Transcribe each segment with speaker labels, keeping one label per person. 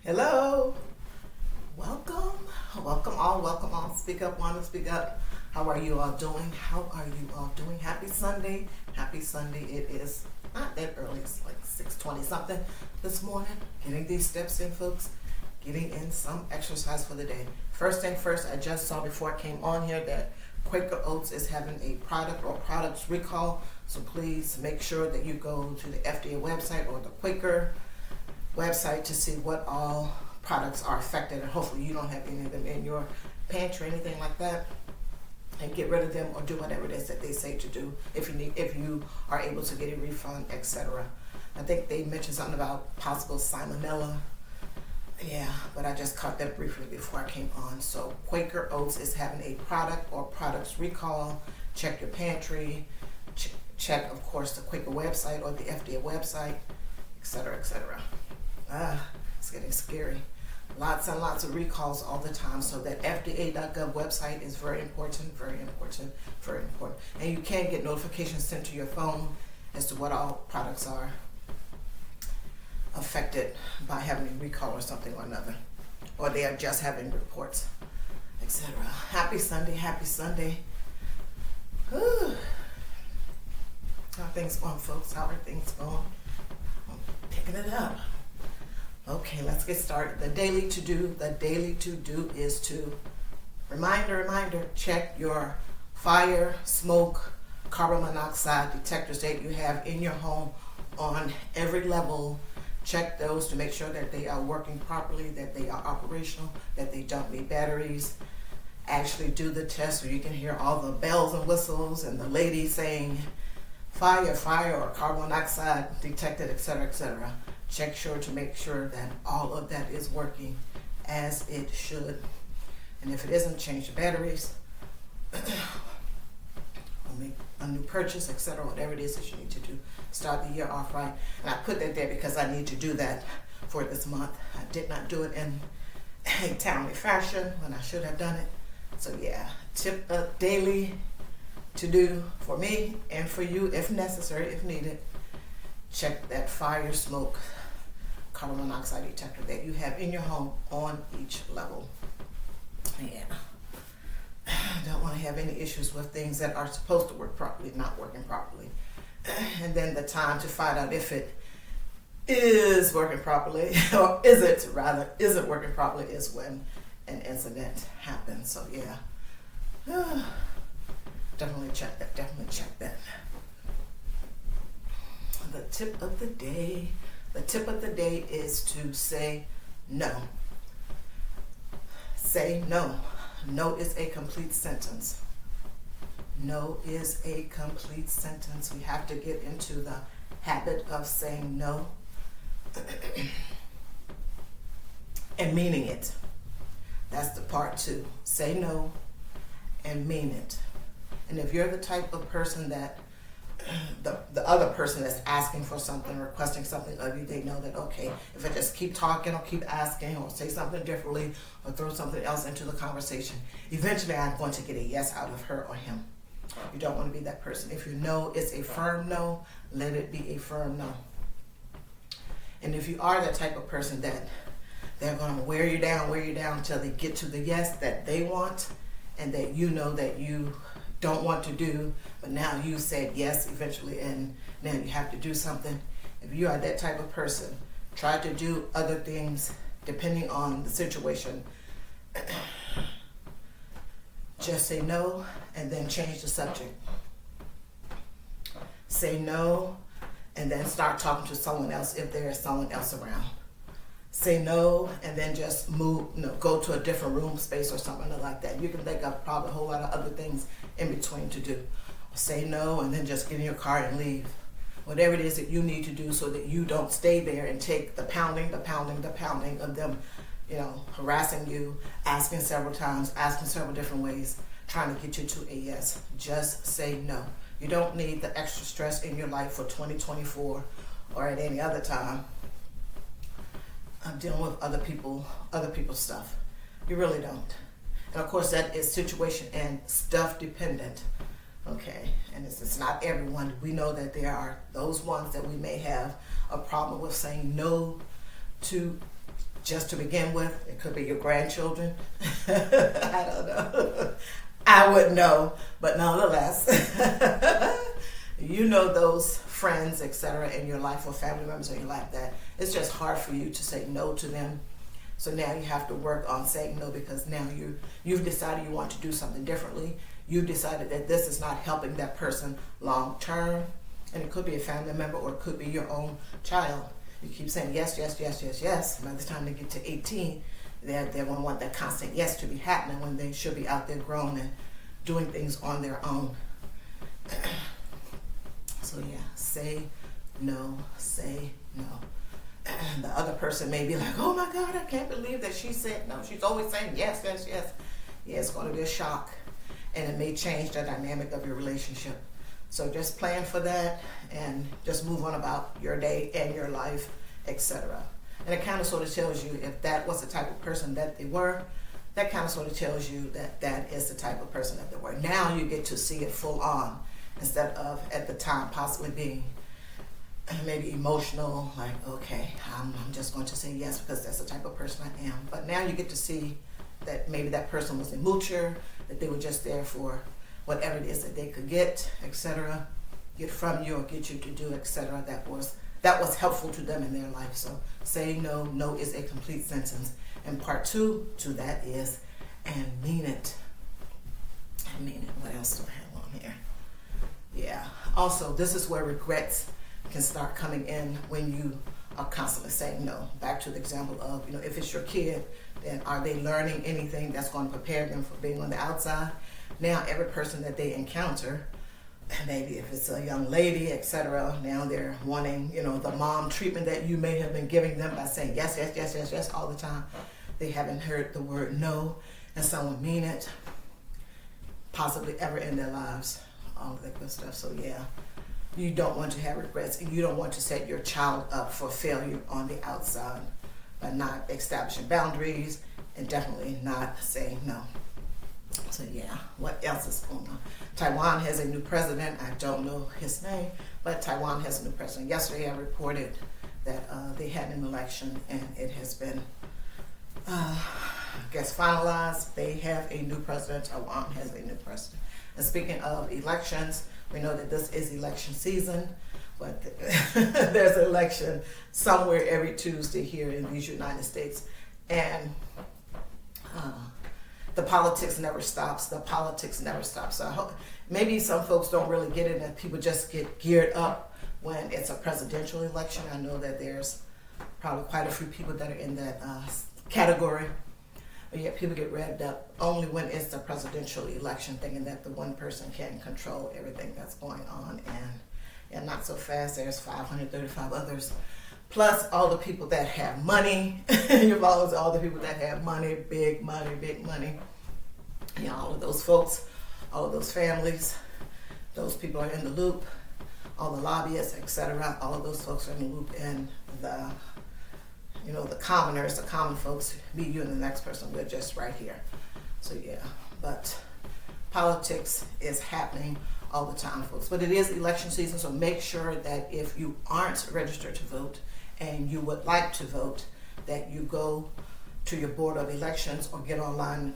Speaker 1: Hello. Welcome. Welcome all. Speak up, want to speak up. How are you all doing? Happy Sunday. Happy Sunday. It is not that early. It's like 6:20 something this morning. Getting these steps in, folks. Getting in some exercise for the day. First thing first, I just saw before I came on here that Quaker Oats is having a product or products recall. So please make sure that you go to the FDA website or the Quaker website to see what all products are affected, and hopefully you don't have any of them in your pantry or anything like that, and get rid of them or do whatever it is that they say to do if you are able to get a refund, etc. I think they mentioned something about possible salmonella. Yeah, but I just caught that briefly before I came on. So Quaker Oats is having a product or products recall. Check your pantry. Check, of course, the Quaker website or the FDA website, etc., etc. It's getting scary. Lots and lots of recalls all the time. So that FDA.gov website is very important. And you can get notifications sent to your phone as to what all products are affected by having a recall or something or another. Or they are just having reports, etc. Happy Sunday. Whew. How are things going, folks? How are things going? I'm picking it up. Okay, let's get started. The daily to-do is to, reminder, check your fire, smoke, carbon monoxide detectors that you have in your home on every level. Check those to make sure that they are working properly, that they are operational, that they don't need batteries. Actually do the test so you can hear all the bells and whistles and the lady saying fire, or carbon monoxide detected, etc. Check to make sure that all of that is working as it should. And if it isn't, change the batteries, or make a new purchase, etc. Whatever it is that you need to do. Start the year off right. And I put that there because I need to do that for this month. I did not do it in a timely fashion when I should have done it. So yeah, tip up daily to do for me and for you if necessary, if needed. Check that fire, smoke, carbon monoxide detector that you have in your home on each level. Yeah. I don't want to have any issues with things that are supposed to work properly, not working properly. And then the time to find out if it is working properly, or isn't working properly, is when an incident happens. So yeah. Definitely check that. The tip of the day. The tip of the day is to say no. Say no. No is a complete sentence. No is a complete sentence. We have to get into the habit of saying no and meaning it. That's the part 2. Say no and mean it. And if you're the type of person that the other person that's asking for something, requesting something of you, they know that, okay, if I just keep talking or keep asking or say something differently or throw something else into the conversation, eventually I'm going to get a yes out of her or him. You don't want to be that person. If your no is a firm no, let it be a firm no. And if you are that type of person that they're going to wear you down until they get to the yes that they want, and that you know that you don't want to do, but now you said yes eventually and now you have to do something. If you are that type of person, try to do other things depending on the situation. Just say no and then change the subject. Say no and then start talking to someone else if there is someone else around. Say no and then just move, go to a different room space or something like that. You can think of probably a whole lot of other things in between to do. Say no and then just get in your car and leave. Whatever it is that you need to do so that you don't stay there and take the pounding of them, harassing you, asking several times, asking several different ways, trying to get you to a yes. Just say no. You don't need the extra stress in your life for 2024 or at any other time. I'm dealing with other people's stuff. You really don't. And of course that is situation and stuff dependent. Okay, and it's not everyone. We know that there are those ones that we may have a problem with saying no to just to begin with. It could be your grandchildren. I don't know. I wouldn't know, but nonetheless, you know those friends, etc., in your life or family members in your life that it's just hard for you to say no to them. So now you have to work on saying no, because now you've decided you want to do something differently. You've decided that this is not helping that person long term. And it could be a family member or it could be your own child. You keep saying yes, yes, yes, yes, yes. By the time they get to 18, they're going to want that constant yes to be happening when they should be out there grown and doing things on their own. So yeah, say no, say no. And the other person may be like, oh my God, I can't believe that she said no. She's always saying yes, yes, yes. Yeah, it's going to be a shock. And it may change the dynamic of your relationship. So just plan for that and just move on about your day and your life, etc. And it kind of sort of tells you if that was the type of person that they were, that kind of sort of tells you that that is the type of person that they were. Now you get to see it full on instead of at the time possibly being maybe emotional, like, okay, I'm just going to say yes because that's the type of person I am. But now you get to see that maybe that person was immature, that they were just there for whatever it is that they could get, etc., get from you or get you to do, etc., that was helpful to them in their life. So saying no, no is a complete sentence. And part 2 to that is, and mean it. I mean it. What else do I have on here? Yeah. Also, this is where regrets can start coming in when you are constantly saying no. Back to the example of, if it's your kid, then are they learning anything that's going to prepare them for being on the outside? Now, every person that they encounter, maybe if it's a young lady, etc., now they're wanting, the mom treatment that you may have been giving them by saying yes, yes, yes, yes, yes all the time. They haven't heard the word no, and someone mean it, possibly ever in their lives, all of that good stuff. So yeah, you don't want to have regrets, and you don't want to set your child up for failure on the outside by not establishing boundaries and definitely not saying no. So yeah, what else is going on? Taiwan has a new president. I don't know his name, but Taiwan has a new president. Yesterday I reported that they had an election and it has been, finalized. They have a new president. Taiwan has a new president. And speaking of elections, we know that this is election season, but there's an election somewhere every Tuesday here in these United States. And the politics never stops. The politics never stops. So I hope, maybe some folks don't really get it, and people just get geared up when it's a presidential election. I know that there's probably quite a few people that are in that category. But yet people get revved up only when it's the presidential election, thinking that the one person can control everything that's going on. And not so fast. There's 535 others. Plus all the people that have money. You follow all the people that have money, big money, big money. All of those folks, all of those families, those people are in the loop. All the lobbyists, etc. All of those folks are in the loop, and the commoners, the common folks, me, you, and the next person, we're just right here. So yeah, but politics is happening all the time, folks. But it is election season, so make sure that if you aren't registered to vote and you would like to vote, that you go to your Board of Elections or get online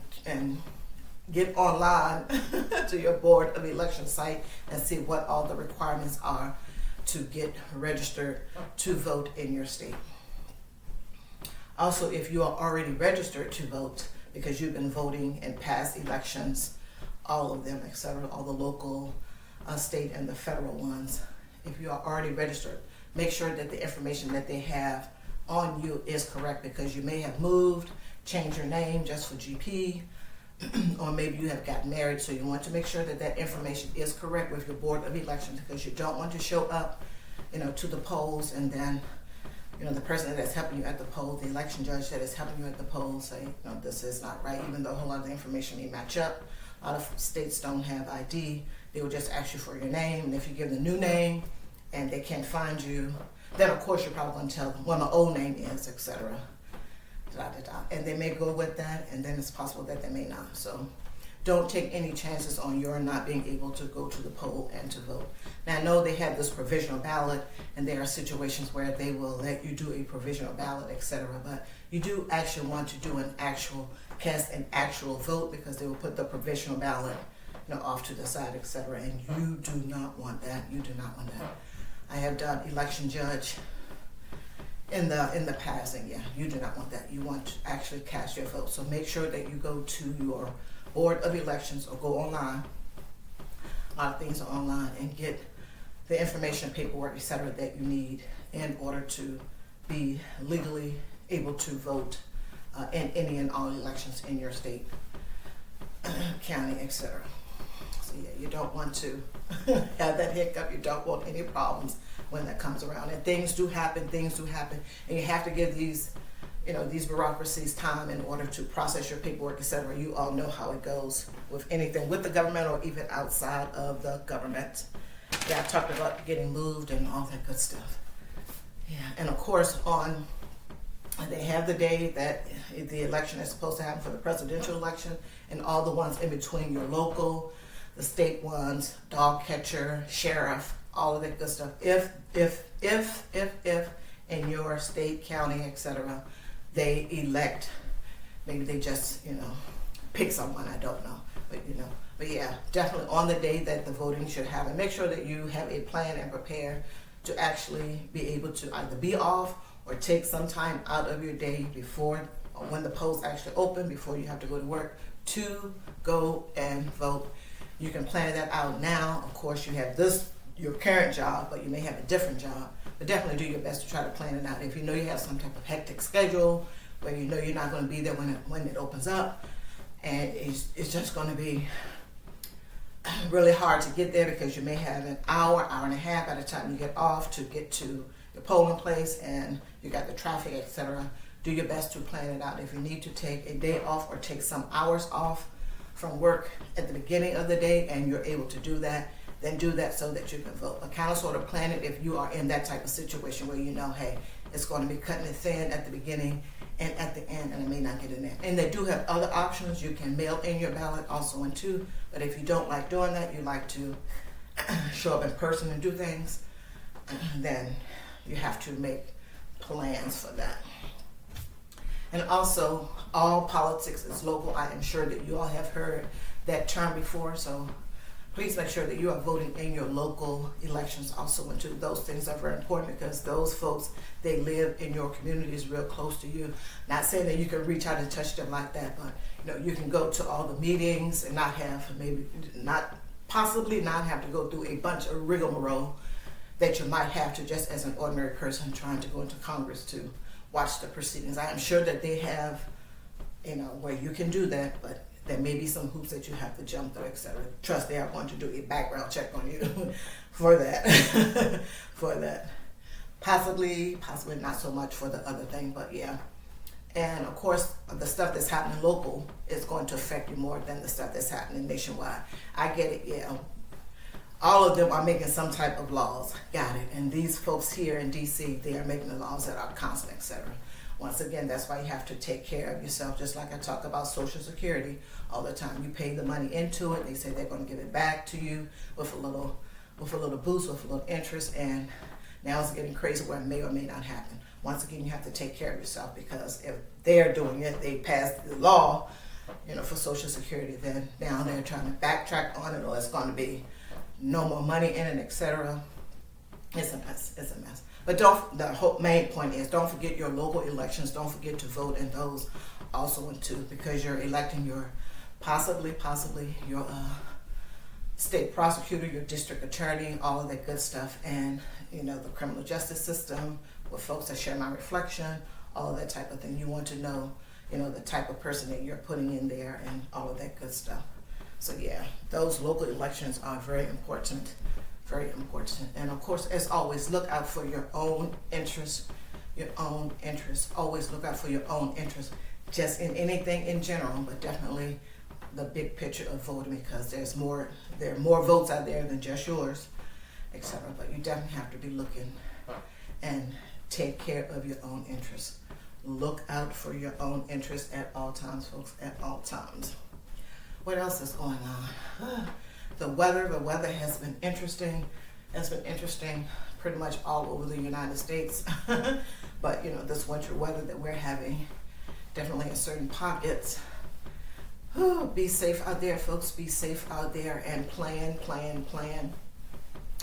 Speaker 1: to your Board of Election site and see what all the requirements are to get registered to vote in your state. Also, if you are already registered to vote because you've been voting in past elections, all of them, etc., all the local, state, and the federal ones, if you are already registered, make sure that the information that they have on you is correct, because you may have moved, changed your name just for GP, or maybe you have gotten married, so you want to make sure that that information is correct with your Board of Elections, because you don't want to show up, to the polls and then the person that's helping you at the poll, the election judge that is helping you at the poll, say, this is not right, even though a whole lot of the information may match up. A lot of states don't have ID. They will just ask you for your name, and if you give the new name and they can't find you, then of course you're probably going to tell them what my old name is, etc. And they may go with that, and then it's possible that they may not. So don't take any chances on your not being able to go to the poll and to vote. Now, I know they have this provisional ballot, and there are situations where they will let you do a provisional ballot, etc. But you do actually want to do cast an actual vote, because they will put the provisional ballot, off to the side, etc. And you do not want that. You do not want that. I have done election judge in the past, and yeah, you do not want that. You want to actually cast your vote. So make sure that you go to your Board of Elections or go online. A lot of things are online, and get the information, paperwork, etc. that you need in order to be legally able to vote in any and all elections in your state, county, etc. So yeah, you don't want to have that hiccup. You don't want any problems when that comes around. And things do happen, and you have to give these bureaucracies time in order to process your paperwork, etc. You all know how it goes with anything with the government or even outside of the government. Yeah, I talked about getting moved and all that good stuff. Yeah, and of course they have the day that the election is supposed to happen for the presidential election, and all the ones in between, your local, the state ones, dog catcher, sheriff, all of that good stuff. If in your state, county, etc., they elect, maybe they just, pick someone, I don't know. But yeah, definitely on the day that the voting should happen, make sure that you have a plan and prepare to actually be able to either be off or take some time out of your day before or when the polls actually open, before you have to go to work, to go and vote. You can plan that out now. Of course, you have your current job, but you may have a different job. But definitely do your best to try to plan it out. If you know you have some type of hectic schedule where you know you're not going to be there when it opens up, and it's just going to be really hard to get there because you may have an hour and a half by the time you get off to get to the polling place, and you got the traffic, etc. Do your best to plan it out. If you need to take a day off or take some hours off from work at the beginning of the day and you're able to do that, then do that so that you can vote. But kind of sort of plan it if you are in that type of situation where hey, it's going to be cutting it thin at the beginning and at the end, and I may not get in there. And they do have other options. You can mail in your ballot also in too, but if you don't like doing that, you like to show up in person and do things, then you have to make plans for that. And also, all politics is local. I am sure that you all have heard that term before, so please make sure that you are voting in your local elections also into those things are very important, because those folks, they live in your communities real close to you. Not saying that you can reach out and touch them like that, but you can go to all the meetings and possibly not have to go through a bunch of rigmarole that you might have to just as an ordinary person trying to go into Congress to watch the proceedings. I am sure that they have, where you can do that, but there may be some hoops that you have to jump through, etc. Trust, they are going to do a background check on you for that. For that. Possibly not so much for the other thing, but yeah. And of course, the stuff that's happening local is going to affect you more than the stuff that's happening nationwide. I get it, yeah. All of them are making some type of laws. Got it. And these folks here in DC, they are making the laws that are constant, etc. Once again, that's why you have to take care of yourself. Just like I talk about Social Security all the time. You pay the money into it. They say they're going to give it back to you with a little boost, with a little interest. And now it's getting crazy where it may or may not happen. Once again, you have to take care of yourself, because if they're doing it, they passed the law, for Social Security. Then now they're trying to backtrack on it, or it's going to be no more money in it, etc. It's a mess. It's a mess. But the whole main point is, don't forget your local elections. Don't forget to vote in those also in too, because you're electing your possibly your state prosecutor, your district attorney, all of that good stuff, and the criminal justice system with folks that share my reflection, all of that type of thing. You want to know, the type of person that you're putting in there and all of that good stuff. So yeah, those local elections are very important. Very important. And of course, as always, look out for your own interests. Always look out for your own interests, just in anything in general, but definitely the big picture of voting, because there are more votes out there than just yours, etc. But you definitely have to be looking and take care of your own interests. Look out for your own interests at all times, folks, at all times. What else is going on? The weather has been interesting. It's been interesting pretty much all over the United States. But this winter weather that we're having, definitely in certain pockets. Be safe out there, folks. Be safe out there and plan.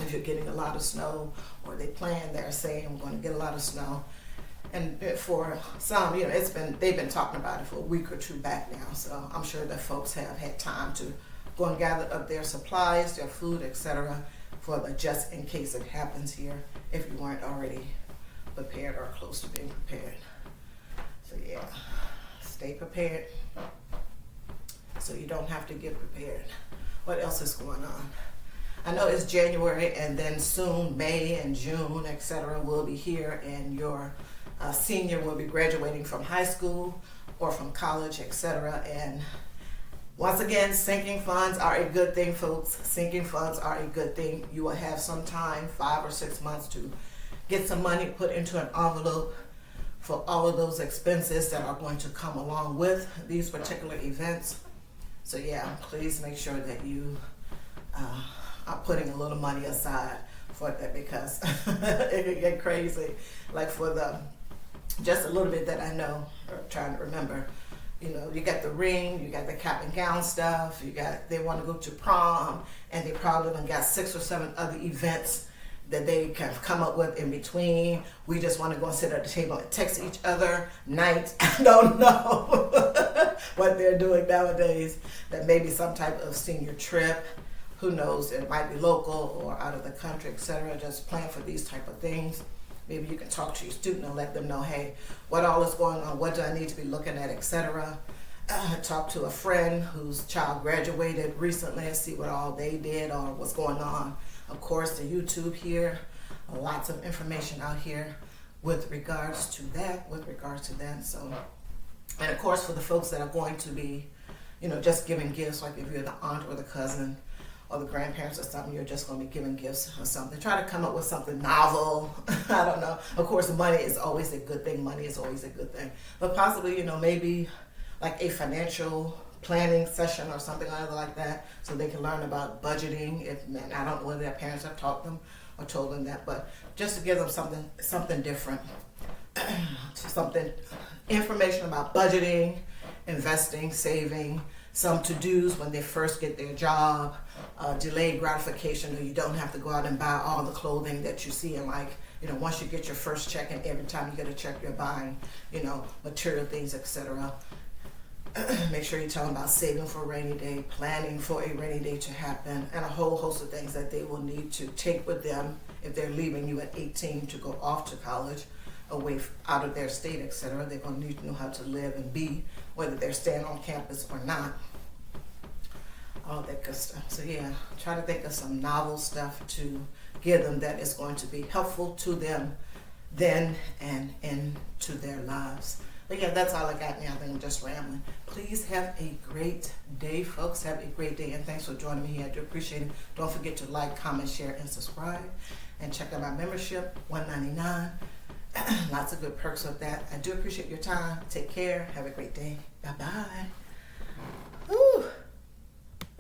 Speaker 1: If you're getting a lot of snow, or they're saying we're going to get a lot of snow. And for some, they've been talking about it for a week or two back now. So I'm sure that folks have had time to go and gather up their supplies, their food, etc., for the just in case it happens here, if you weren't already prepared or close to being prepared. So yeah, stay prepared so you don't have to get prepared. What else is going on? I know it's January, and then soon May and June, etc., will be here, and your senior will be graduating from high school or from college, etc. And once again, sinking funds are a good thing, folks. Sinking funds are a good thing. You will have some time, 5 or 6 months, to get some money put into an envelope for all of those expenses that are going to come along with these particular events. So yeah, please make sure that you are putting a little money aside for that, because it can get crazy. Like for just a little bit that I know, or trying to remember, you got the ring, you got the cap and gown stuff, they want to go to prom, and they probably done got 6 or 7 other events that they can come up with in between. We just want to go and sit at the table and text each other night. I don't know what they're doing nowadays. That may be some type of senior trip. Who knows? It might be local or out of the country, etc. Just plan for these type of things. Maybe you can talk to your student and let them know, hey, what all is going on? What do I need to be looking at, etc. Talk to a friend whose child graduated recently and see what all they did or what's going on. Of course, the YouTube here, lots of information out here with regards to that. So, and of course, for the folks that are going to be, just giving gifts, like if you're the aunt or the cousin or the grandparents or something, you're just going to be giving gifts or something. Try to come up with something novel. I don't know. Of course, money is always a good thing. But possibly, maybe like a financial planning session or something like that, so they can learn about budgeting. I don't know whether their parents have taught them or told them that, but just to give them something different, something information about budgeting, investing, saving, some to-dos when they first get their job, delayed gratification, or you don't have to go out and buy all the clothing that you see, and once you get your first check, and every time you get a check you're buying, material things, etc. Make sure you tell them about saving for a rainy day, planning for a rainy day to happen, and a whole host of things that they will need to take with them if they're leaving you at 18 to go off to college, away out of their state, etc. They're going to need to know how to live and be, whether they're staying on campus or not. All that good stuff. So yeah, try to think of some novel stuff to give them that is going to be helpful to them then and into their lives. But yeah, that's all I got now. I think I'm just rambling. Please have a great day, folks. Have a great day, and thanks for joining me here. I do appreciate it. Don't forget to like, comment, share, and subscribe. And check out my membership, $199. Lots of good perks with that. I do appreciate your time. Take care. Have a great day. Bye-bye.